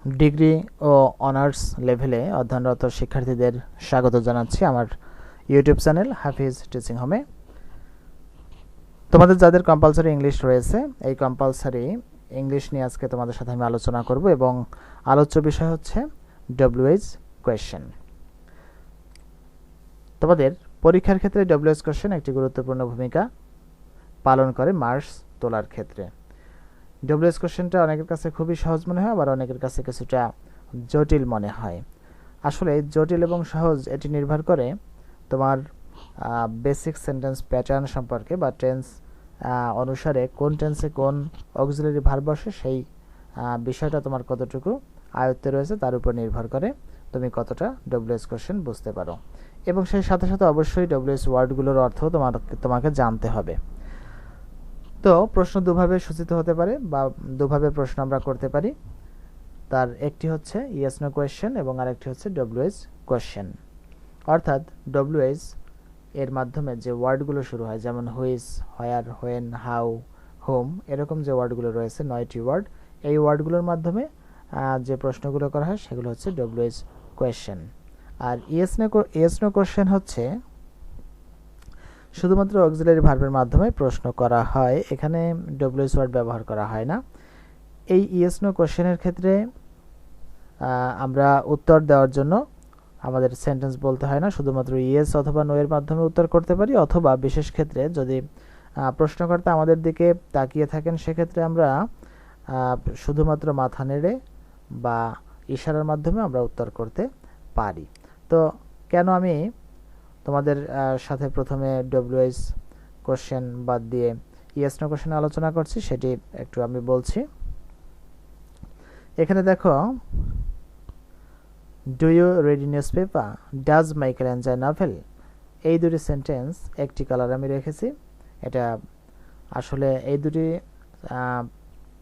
Degree ও honours লেভেলে অধ্যয়নরত শিক্ষার্থীদের স্বাগত জানাচ্ছি আমার ইউটিউব চ্যানেল হাফিজ টিচিং হোমে। তোমাদের যাদের কম্পালসারি ইংলিশ রয়েছে, এই কম্পালসারি ইংলিশ নিয়ে আজকে তোমাদের সাথে আমি আলোচনা করব এবং আলোচ্য বিষয় হচ্ছে ডব্লিউএইচ কোয়েশ্চেন। তোমাদের পরীক্ষার ক্ষেত্রে ডব্লিউএইচ কোয়েশ্চেন একটি গুরুত্বপূর্ণ ভূমিকা পালন করে মার্কস তোলার ক্ষেত্রে। ডব্লিউএইচ কোয়েশ্চেনটা অনেকের কাছে খুবই সহজ মনে হয়, আবার অনেকের কাছে কিছুটা জটিল মনে হয়। আসলে জটিল এবং সহজ এটি নির্ভর করে তোমার বেসিক সেন্টেন্স প্যাটার্ন সম্পর্কে বা টেন্স অনুসারে কোন টেন্সে কোন অক্সিলারি ভার্ব বসে সেই বিষয়টা তোমার কতটুকু আয়ত্তে রয়েছে তার উপর নির্ভর করে তুমি কতটা ডব্লিউএইচ কোয়েশ্চেন বুঝতে পারো, এবং সেই সাথে সাথে অবশ্যই ডব্লিউএইচ ওয়ার্ডগুলোর অর্থ তোমাকে জানতে হবে। তো প্রশ্ন দুভাবে সূচিত হতে পারে বা দুভাবে প্রশ্ন আমরা করতে পারি। তার একটি হচ্ছে ইয়েস নো কোয়েশ্চেন এবং আরেকটি হচ্ছে ডব্লিউএইচ কোয়েশ্চেন। অর্থাৎ ডব্লিউএইচ এর মাধ্যমে যে ওয়ার্ডগুলো শুরু হয়, যেমন which, where, when, how, home, এরকম যে ওয়ার্ডগুলো রয়েছে 9টি ওয়ার্ড, এই ওয়ার্ডগুলোর মাধ্যমে যে প্রশ্নগুলো করা হয় সেগুলো হচ্ছে ডব্লিউএইচ কোয়েশ্চেন। আর ইয়েস নো কোয়েশ্চেন হচ্ছে শুধুমাত্র অক্সিলারি ভার্বের মাধ্যমে প্রশ্ন করা হয়, এখানে ডব্লিউএইচ ওয়ার্ড ব্যবহার করা হয় না। এই ইয়েস নো কোয়েশ্চেনের ক্ষেত্রে আমরা উত্তর দেওয়ার জন্য আমাদের সেন্টেন্স বলতে হয় না, শুধুমাত্র ইয়েস অথবা নো এর মাধ্যমে উত্তর করতে পারি, অথবা বিশেষ ক্ষেত্রে যদি প্রশ্নকর্তা আমাদের দিকে তাকিয়ে থাকেন সেক্ষেত্রে আমরা শুধুমাত্র মাথা নেড়ে বা ইশারার মাধ্যমে আমরা উত্তর করতে পারি। তো কেন আমি তোমাদের সাথে প্রথমে ডব্লিউএইচ কোশ্চেন বাদ দিয়ে ইয়েস নো কোশ্চেন আলোচনা করছি সেটি একটু আমি বলছি। এখানে দেখো, do you read newspaper, does Michael enjoy novel, এই দুটি সেন্টেন্স একটি কালার আমি রেখেছি। এটা আসলে এই দুটি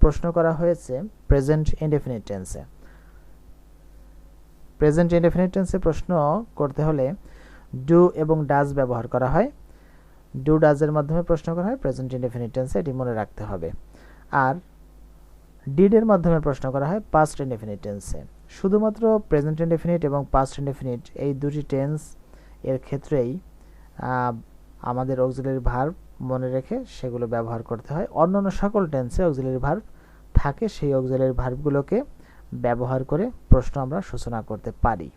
প্রশ্ন করা হয়েছে প্রেজেন্ট ইনডেফিনিট টেন্সে। প্রেজেন্ট ইনডেফিনিট টেন্সে প্রশ্ন করতে হলে ডু এবং ডাজ ব্যবহার করা হয়। ডু ডাজের মাধ্যমে প্রশ্ন করা হয় প্রেজেন্ট ইনডেফিনিট টেন্সে, এটি মনে রাখতে হবে। আর ডিডের মাধ্যমে প্রশ্ন করা হয় পাস্ট ইনডেফিনিট টেন্সে। শুধুমাত্র প্রেজেন্ট ইনডেফিনিট এবং পাস্ট ইনডেফিনিট এই দুটি টেন্স এর ক্ষেত্রেই আমাদের অক্সিলারি ভার্ব মনে রেখে সেগুলো ব্যবহার করতে হয়। অন্যান্য সকল টেন্সে অক্সিলারি ভার্ব থাকে, সেই অক্সিলারি ভার্বগুলোকে ব্যবহার করে প্রশ্ন আমরা সূচনা করতে পারি।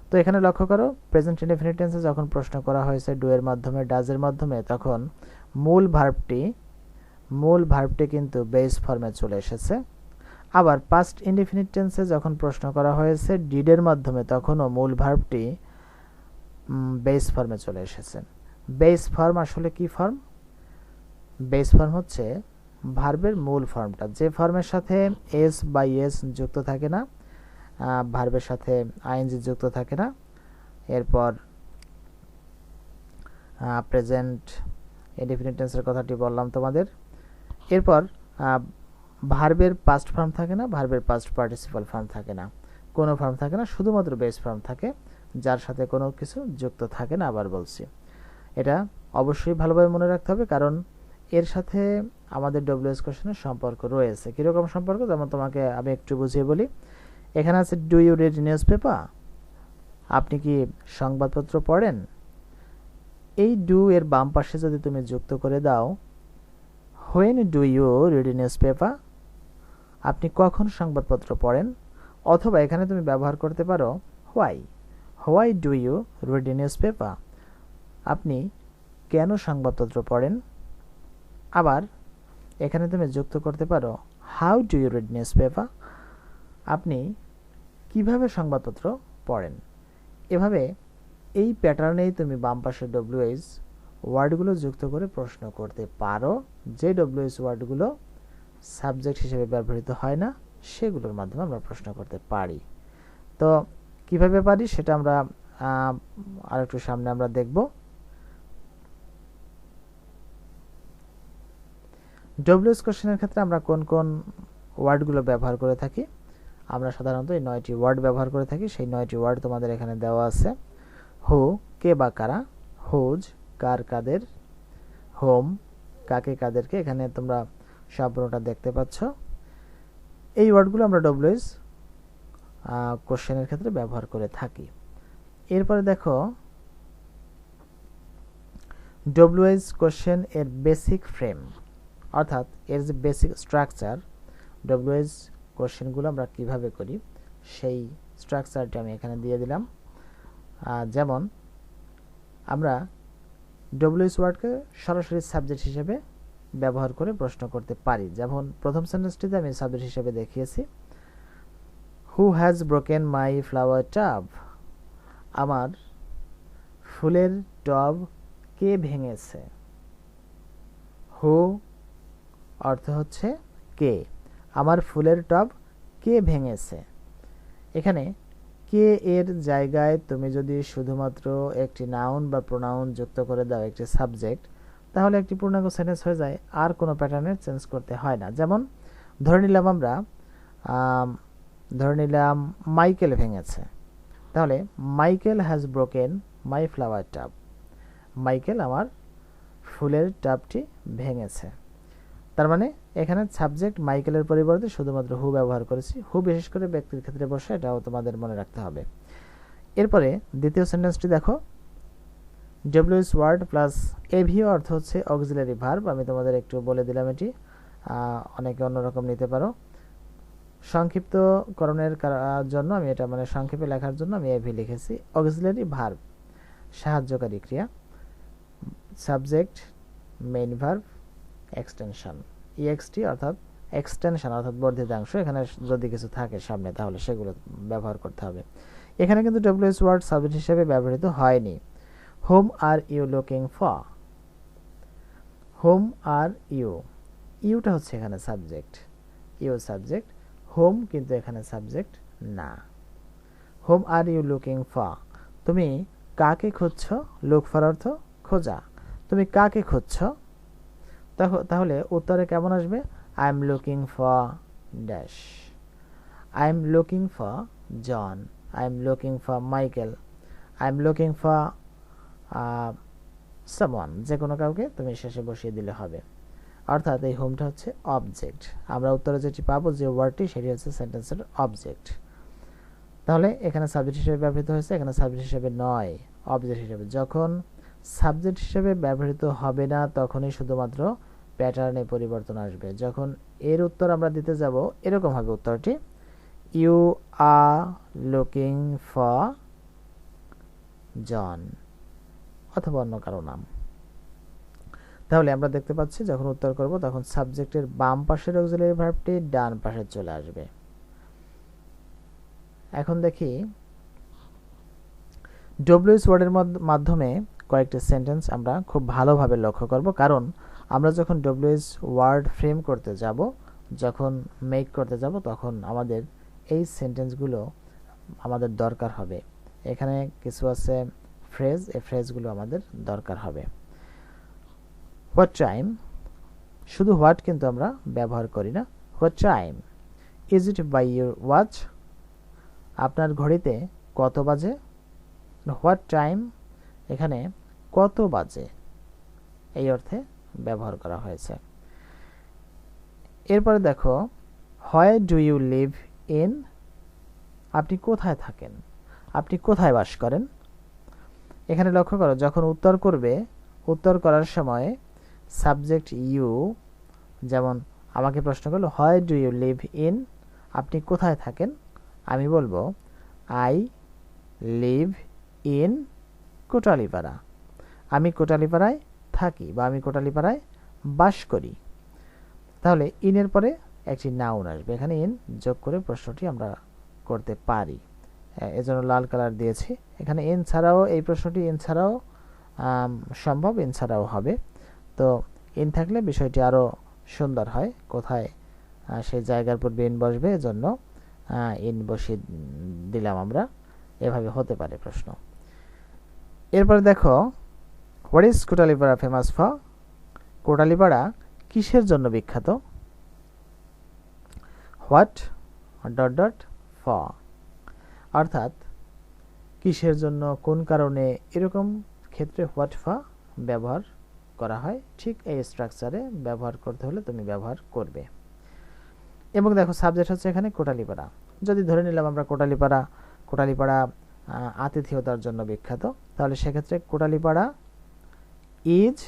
তো এখানে লক্ষ্য করো, প্রেজেন্ট ইনডেফিনিট টেন্সে যখন প্রশ্ন করা হয়েছে ডু এর মাধ্যমে, ডাজের মাধ্যমে, তখন মূল ভার্বটি কিন্তু বেস ফর্মে চলে এসেছে। আবার পাস্ট ইনডেফিনিট টেন্সে যখন প্রশ্ন করা হয়েছে ডিডের মাধ্যমে, তখনও মূল ভার্বটি বেস ফর্মে চলে এসেছে। বেস ফর্ম আসলে কি ফর্ম? বেস ফর্ম হচ্ছে ভার্বের মূল ফর্মটা, যে ফর্মের সাথে এস বা এস যুক্ত থাকে না, ভার্বের সাথে আইএনজি যুক্ত থাকে না। এরপর প্রেজেন্ট ইনডেফিনিট টেন্সের কথাটি বললাম তোমাদের। এরপর ভার্বের পাস্ট ফর্ম থাকে না, ভার্বের পাস্ট পার্টিসিপাল ফর্ম থাকে না, কোনো ফর্ম থাকে না, শুধুমাত্র বেস ফর্ম থাকে যার সাথে কোনো কিছু যুক্ত থাকে না। আবার বলছি, এটা অবশ্যই ভালোভাবে মনে রাখতে হবে, কারণ এর সাথে আমাদের ডব্লিউএইচ কোশ্চেনের সম্পর্ক রয়েছে। কীরকম সম্পর্ক, যেমন তোমাকে আমি একটু বুঝিয়ে বলি। এখানে আছে do you read newspaper, আপনি কি সংবাদপত্র পড়েন। এই ডু এর বাম পাশে যদি তুমি যুক্ত করে দাও when do you read newspaper, আপনি কখন সংবাদপত্র পড়েন, অথবা এখানে তুমি ব্যবহার করতে পারো why do you read newspaper, আপনি কেন সংবাদপত্র পড়েন। আবার এখানে তুমি যুক্ত করতে পারো how do you read newspaper, আপনি কিভাবে সংবাদপত্র পড়েন। এভাবে এই প্যাটার্নেই তুমি বাম পাশে ডব্লিউএইচ ওয়ার্ডগুলো যুক্ত করে প্রশ্ন করতে পারো, যে ডব্লিউএইচ ওয়ার্ডগুলো সাবজেক্ট হিসেবে ব্যবহৃত হয় না সেগুলোর মাধ্যমে আমরা প্রশ্ন করতে পারি। তো কিভাবে পারি সেটা আমরা আরেকটু সামনে আমরা দেখব। ডব্লিউএইচ কোশ্চেনের ক্ষেত্রে আমরা কোন কোন ওয়ার্ডগুলো ব্যবহার করে থাকি? আমরা সাধারণত এই 9টি ওয়ার্ড ব্যবহার করে থাকি। সেই 9টি ওয়ার্ড তোমাদের এখানে দেওয়া আছে। হু, কে বা কারা, হুজ, কার কাদের, হোম, কাকে কাদেরকে, এখানে তোমরা সম্পূর্ণটা দেখতে পাচ্ছ। এই ওয়ার্ডগুলো আমরা ডব্লিউএইচ কোশ্চেনের ক্ষেত্রে ব্যবহার করে থাকি। এরপরে দেখো ডব্লিউএইচ কোশ্চেন এর বেসিক ফ্রেম, অর্থাৎ এর যে বেসিক স্ট্রাকচার, ডব্লিউএইচ কোশ্চেনগুলো আমরা কিভাবে করি সেই স্ট্রাকচারটি আমি এখানে দিয়ে দিলাম। যেমন আমরা ডব্লিউএইচ ওয়ার্ডকে সরাসরি সাবজেক্ট হিসেবে ব্যবহার করে প্রশ্ন করতে পারি। যেমন প্রথম সেন্টেন্সটিতে আমি সাবজেক্ট হিসেবে দেখিয়েছি, who has broken my flower tub, আমার ফুলের টব কে ভেঙেছে। হু অর্থ হচ্ছে কে, আমার ফুলের টব কে ভেঙেছে। এখানে কে এর জায়গায় তুমি যদি শুধুমাত্র একটি নাউন বা প্রোনাউন যুক্ত করে দাও একটি সাবজেক্ট, তাহলে একটি পূর্ণাঙ্গ সেন্টেন্স হয়ে যায়, আর কোনো প্যাটার্নের চেঞ্জ করতে হয় না। যেমন ধরে নিলাম মাইকেল ভেঙেছে, তাহলে Michael has broken my flower tub, Michael আমার ফুলের টাবটি ভেঙেছে। তার মানে এখানে সাবজেক্ট মাইকেলের পরিবর্তে শুধুমাত্র হু ব্যবহার করেছি। হু বিশেষ করে ব্যক্তির ক্ষেত্রে বসে, এটাও তোমাদের মনে রাখতে হবে। এরপরে দ্বিতীয় সেন্টেন্সটি দেখো, ডব্লিউএইচ ওয়ার্ড প্লাস এভি অর্থ হচ্ছে অক্সিলারি ভার্ব। আমি তোমাদের একটু বলে দিলাম, এটি অনেকে অন্যরকম নিতে পারো। সংক্ষিপ্তকরণের জন্য আমি এটা সংক্ষেপে লেখার জন্য আমি এভি লিখেছি। অক্সিলারি ভার্ব সাহায্যকারী ক্রিয়া, subject main verb, extension EXT অর্থাৎ এক্সটেনশন অর্থাৎ বর্ধিতাংশ, এখানে যদি কিছু থাকে সামনে তাহলে সেগুলো ব্যবহার করতে হবে। এখানে কিন্তু ডব্লিউএইচ ওয়ার্ড সাবজেক্ট হিসেবে ব্যবহৃত হয়নি। Whom are you looking for, whom are you, ইউটা হচ্ছে এখানে সাবজেক্ট, ইউ সাবজেক্ট, হোম কিন্তু এখানে সাবজেক্ট না। Whom are you looking for, তুমি কাকে খুঁজছো, লুক ফর অর্থ খোঁজা, তুমি কাকে খুঁজছো। তাহলে উত্তরে কেমন আসবে, I am looking for dash, I am looking for John, I am looking for Michael, I am looking for someone, যে কোনো কাউকে তুমি শেষে বসিয়ে দিলে হবে। অর্থাৎ এই হোমটা হচ্ছে অবজেক্ট। আমরা উত্তরে যেটি পাবো যে ওয়ার্ডটি, সেটি হচ্ছে সেন্টেন্সের অবজেক্ট। তাহলে এখানে সাবজেক্ট হিসেবে ব্যবহৃত হয়েছে, এখানে সাবজেক্ট হিসেবে নয়, অবজেক্ট হিসেবে। যখন সাবজেক্ট হিসেবে ব্যবহৃত হবে না তখনই শুধুমাত্র প্যাটার্নে পরিবর্তন আসবে। যখন এর উত্তর আমরা দিতে যাব, এরকম হবে উত্তরটি, ইউ আর লুকিং ফর জন, অথবা অন্য কারো নাম। তাহলে আমরা দেখতে পাচ্ছি যখন উত্তর করব তখন সাবজেক্টের বাম পাশের অক্সিলারি ভার্বটি ডান পাশে চলে আসবে। এখন দেখি ডব্লিউএইচ ওয়ার্ডের মাধ্যমে কয়েকটি সেন্টেন্স আমরা খুব ভালোভাবে লক্ষ্য করব, কারণ আমরা যখন ডব্লিউএইচ ওয়ার্ড ফ্রেম করতে যাব, যখন মেক করতে যাব, তখন আমাদের এই সেন্টেন্সগুলো আমাদের দরকার হবে। এখানে কিছু আছে ফ্রেজ, এই ফ্রেজগুলো আমাদের দরকার হবে। হোয়াট টাইম, শুধু হোয়াট কিন্তু আমরা ব্যবহার করি না। What time is it by your watch, আপনার ঘড়িতে কত বাজে। হোয়াট টাইম এখানে কত বাজে এই অর্থে ব্যবহার করা হয়েছে। এরপরে দেখো, where do you live in, আপনি কোথায় থাকেন, আপনি কোথায় বাস করেন। এখানে লক্ষ্য করো, যখন উত্তর করবে, উত্তর করার সময় সাবজেক্ট ইউ, যেমন আমাকে প্রশ্ন করলো where do you live in, আপনি কোথায় থাকেন, আমি বলবো আই লিভ ইন কোটালীপাড়া, আমি কোটালীপাড়ায় থাকি বা আমি কোটালীপাড়ায় বাস করি। তাহলে ইনের পরে একটি নাউন আসবে, এখানে ইন যোগ করে প্রশ্নটি আমরা করতে পারি, এজন্য লাল কালার দিয়েছি। এখানে ইন ছাড়াও এই প্রশ্নটি ইন ছাড়াও সম্ভব, ইন ছাড়াও হবে। তো ইন থাকলে বিষয়টি আরও সুন্দর হয়, কোথায় সেই জায়গার পূর্বে ইন বসবে, এজন্য ইন বসিয়ে দিলাম আমরা, এভাবে হতে পারে প্রশ্ন। এরপরে দেখো, what is Kotalipara famous for, Kotalipara কিসের জন্য বিখ্যাত। হোয়াট ডট ডট ফর, অর্থাৎ কিসের জন্য, কোন কারণে, এরকম ক্ষেত্রে হোয়াট ফর ব্যবহার করা হয়। ঠিক এই স্ট্রাকচারে ব্যবহার করতে হলে তুমি ব্যবহার করবে। এবং দেখো সাবজেক্ট হচ্ছে এখানে কোটালীপাড়া। যদি ধরে নিলাম আমরা কোটালীপাড়া আতিথেয়তার জন্য বিখ্যাত, তাহলে সেক্ষেত্রে কোটালীপাড়া ইজ,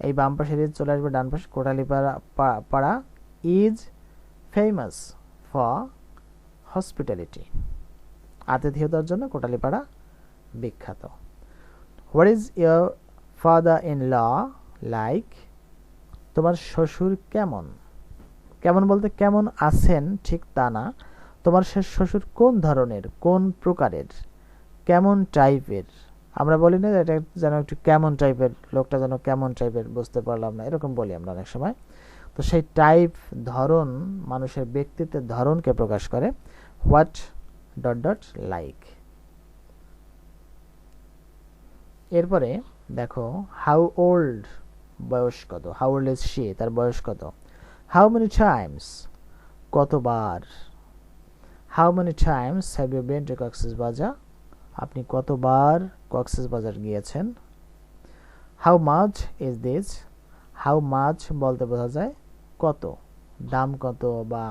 এই বাম পাশের ইজ চলে আসবে ডান পাশে, Kotalipara is famous for hospitality, আতিথেয়তার জন্য কোটালীপাড়া বিখ্যাত। What is your father in law like, তোমার শ্বশুর কেমন, কেমন বলতে কেমন আছেন ঠিক তা না, তোমার শ্বশুর কোন ধরনের, কোন প্রকারের, কেমন টাইপের। আমরা বলি না এটা যেন একটু কেমন টাইপের, লোকটা যেন কেমন টাইপের, বুঝতে পারলাম না, এরকম বলি আমরা অনেক সময়। তো সেই টাইপ, ধরন, মানুষের ব্যক্তিত্বের ধরনকে প্রকাশ করে হোয়াট ডট ডট লাইক। এরপরে দেখো হাউ ওল্ড, বয়স কত, হাউ ওল্ড ইজ শি, তার বয়স কত। হাউ মেনি টাইমস, কতবার। How many times have you been to Cox's Bazar, আপনি কতবার কক্সবাজার গিয়েছেন। How much is this, how much বলতে বোঝা যায় কত, দাম কত বা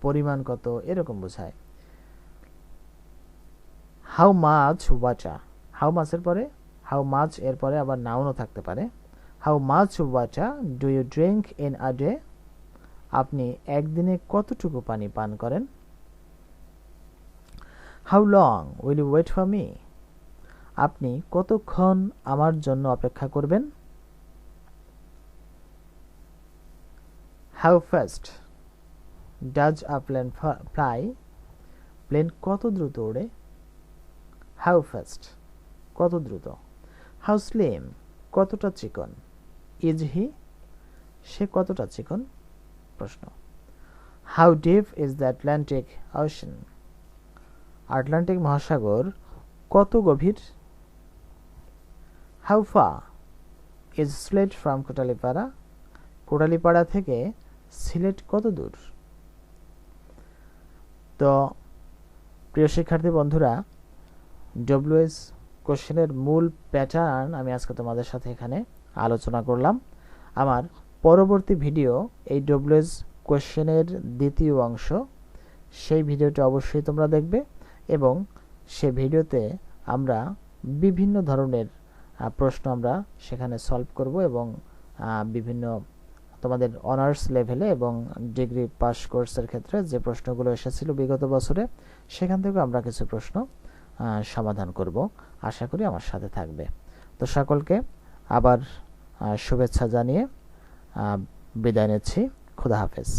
পরিমাণ কত এরকম বোঝায়। হাউ মাচ ওয়াটার, হাউ মাচের পরে, হাউ মাচ এর পরে আবার নাউনও থাকতে পারে। How much water do you drink in a day, আপনি একদিনে কতটুকু পানি পান করেন। How long will you wait for me, আপনি কতক্ষণ আমার জন্য অপেক্ষা করবেন। How fast does a plane fly, plane কত দ্রুত ওড়ে। হাউ ফাস্ট কত দ্রুত। হাউ স্লিম কতটা চিকন। ইজ হি সে কতটা চিকন, প্রশ্ন। How deep is the Atlantic ocean, Atlantic মহাসাগর কত গভীর। How far is Sylhet from Kotalipara, Kotalipara থেকে সিলেট কত দূর। তো প্রিয় শিক্ষার্থী বন্ধুরা, ডব্লিউএস কোশ্চেনের মূল প্যাটার্ন আমি আজকে তোমাদের সাথে এখানে আলোচনা করলাম। আমার পরবর্তী ভিডিও এই ডব্লিউএস কোশ্চেনের দ্বিতীয় অংশ, সেই ভিডিওটি অবশ্যই তোমরা দেখবে এবং সে ভিডিওতে আমরা বিভিন্ন ধরনের প্রশ্ন আমরা সেখানে সলভ করব এবং বিভিন্ন তোমাদের অনার্স লেভেলে এবং ডিগ্রি পাস কোর্সের ক্ষেত্রে যে প্রশ্নগুলো এসেছিল বিগত বছরে, সেখান থেকে আমরা কিছু প্রশ্ন সমাধান করব। আশা করি আমার সাথে থাকবে। তো সকলকে আবার শুভেচ্ছা জানিয়ে বিদায় নিচ্ছি। খুদা হাফেজ।